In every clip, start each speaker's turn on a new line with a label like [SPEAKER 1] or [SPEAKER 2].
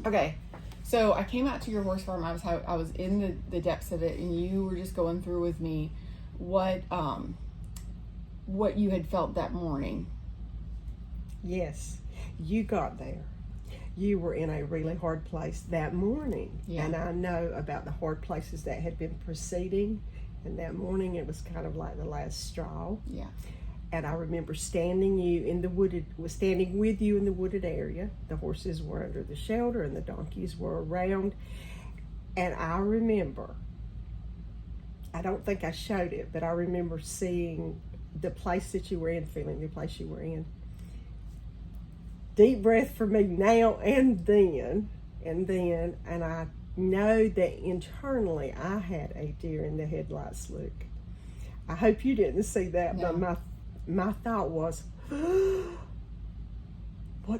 [SPEAKER 1] Okay, so I came out to your horse farm. I was in the depths of it, and you were just going through with me what you had felt that morning.
[SPEAKER 2] Yes, you got there. You were in a really hard place that morning.
[SPEAKER 1] Yeah.
[SPEAKER 2] And I know about the hard places that had been preceding. And that morning it was kind of like the last straw.
[SPEAKER 1] Yeah.
[SPEAKER 2] And I remember standing with you in the wooded area. The horses were under the shelter and the donkeys were around. And I remember, I don't think I showed it, but I remember seeing the place that you were in, feeling the place you were in. Deep breath for me now and then, and I know that internally I had a deer in the headlights look. I hope you didn't see that,
[SPEAKER 1] No.
[SPEAKER 2] but my thought was, what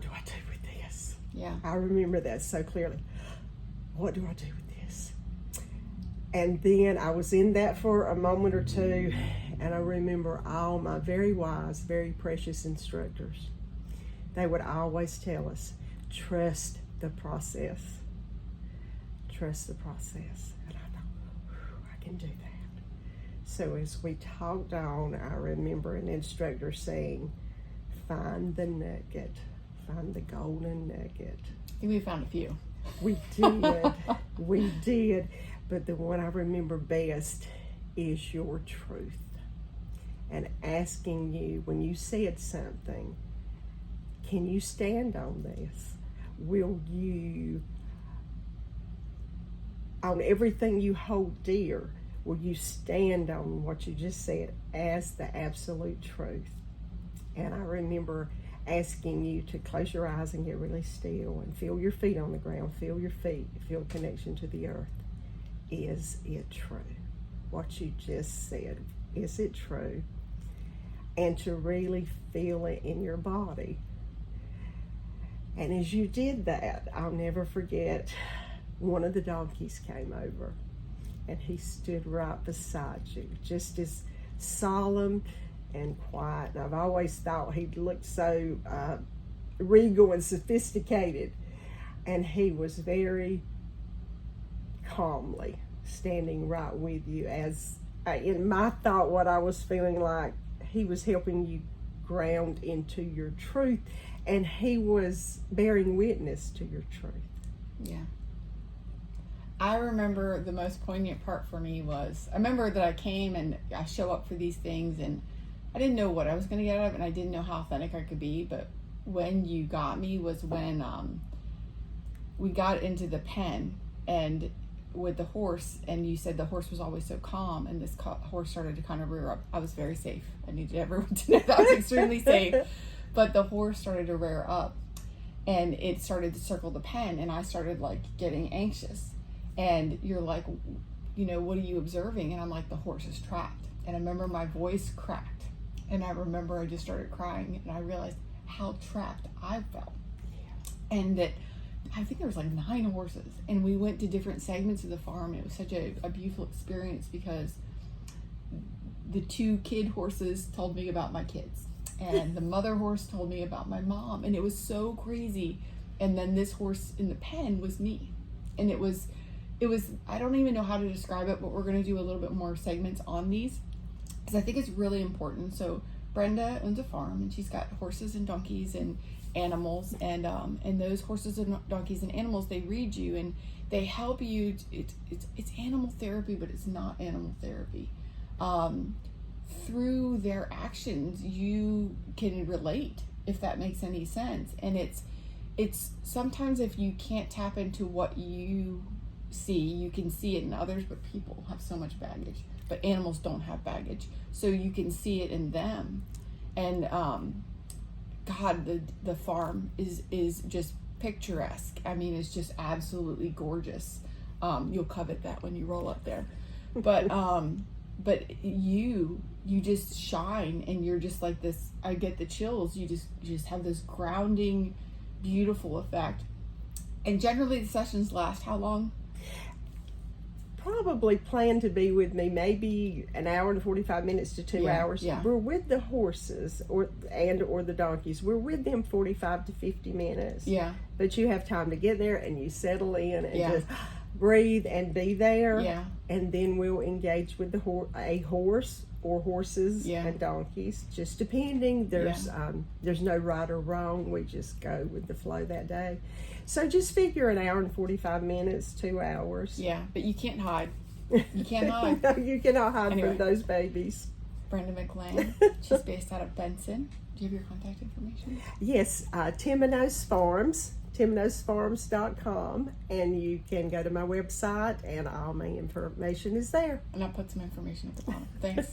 [SPEAKER 2] do I do with this?
[SPEAKER 1] Yeah.
[SPEAKER 2] I remember that so clearly. What do I do with this? And then I was in that for a moment or two, and I remember all my very wise, very precious instructors. They would always tell us, trust the process. Trust the process. And I thought, I can do that. So as we talked on, I remember an instructor saying, find the nugget, find the golden nugget.
[SPEAKER 1] I think we found a few.
[SPEAKER 2] We did. We did. But the one I remember best is your truth. And asking you, when you said something, can you stand on this? Will you, on everything you hold dear, will you stand on what you just said as the absolute truth? And I remember asking you to close your eyes and get really still and feel your feet on the ground, feel your feet, feel connection to the earth. Is it true? What you just said, is it true? And to really feel it in your body. And as you did that, I'll never forget, one of the donkeys came over and he stood right beside you, just as solemn and quiet. And I've always thought he looked so regal and sophisticated. And he was very calmly standing right with you, as in my thought, what I was feeling like he was helping you ground into your truth, and he was bearing witness to your truth.
[SPEAKER 1] Yeah. I remember the most poignant part for me was, I remember that I came and I show up for these things and I didn't know what I was going to get out of it, and I didn't know how authentic I could be, but when you got me was when we got into the pen and with the horse, and you said the horse was always so calm, and this horse started to kind of rear up. I was very safe. I needed everyone to know that I was extremely safe. But the horse started to rear up, and it started to circle the pen, and I started like getting anxious. And you're like, what are you observing? And I'm like, the horse is trapped. And I remember my voice cracked, and I remember I just started crying, and I realized how trapped I felt. And that I think there was like 9 horses, and we went to different segments of the farm. It was such a beautiful experience because the 2 kid horses told me about my kids, and the mother horse told me about my mom, and it was so crazy. And then this horse in the pen was me, and it was I don't even know how to describe it, but we're going to do a little bit more segments on these because I think it's really important. So Brenda owns a farm, and she's got horses and donkeys and animals, and those horses and donkeys and animals, they read you and they help you. It's animal therapy, but it's not animal therapy. Through their actions, you can relate, if that makes any sense. And it's sometimes if you can't tap into what you see, you can see it in others, but people have so much baggage, but animals don't have baggage, so you can see it in them. And God, the farm is just picturesque. I mean, it's just absolutely gorgeous. You'll covet that when you roll up there. But you just shine, and you're just like this. I get the chills. You just have this grounding, beautiful effect. And generally the sessions last how long?
[SPEAKER 2] probably plan to be with me maybe an hour and 45 minutes to 2 hours.
[SPEAKER 1] Yeah.
[SPEAKER 2] We're with the horses or the donkeys. We're with them 45 to 50 minutes.
[SPEAKER 1] Yeah.
[SPEAKER 2] But you have time to get there and you settle in and
[SPEAKER 1] Yeah.
[SPEAKER 2] just breathe and be there.
[SPEAKER 1] Yeah.
[SPEAKER 2] And then we'll engage with a horse or horses
[SPEAKER 1] Yeah.
[SPEAKER 2] and donkeys, just depending. There's no right or wrong. We just go with the flow that day. So just figure an hour and 45 minutes, 2 hours.
[SPEAKER 1] Yeah, but you can't hide. You can't hide.
[SPEAKER 2] No, you cannot hide
[SPEAKER 1] Anyway.
[SPEAKER 2] from those babies.
[SPEAKER 1] Brenda McLean. She's based out of Benson. Do you have your contact information?
[SPEAKER 2] Yes, Timonios Farms, timonosfarms.com, and you can go to my website and all my information is there.
[SPEAKER 1] And I'll put some information at the bottom. Thanks.